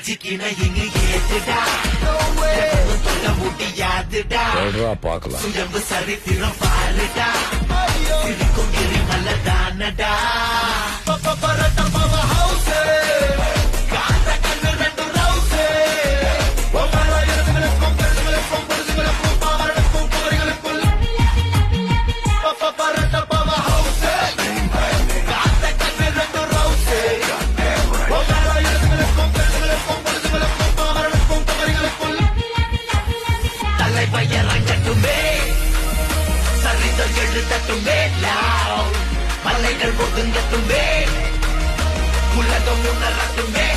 மேஜிக்கின இங்க ஏத்துடா தொட முடியாதுடா பாக்கலாம் சுயம்பு சரித்திரம் பாருடா சிரிக்கும் எரிமல தானடா பையரங்கட்டுமே சரிதம் எழுதட்டுமே மலைகள் ஒதுங்கட்டுமே உலகம் உணரட்டுமே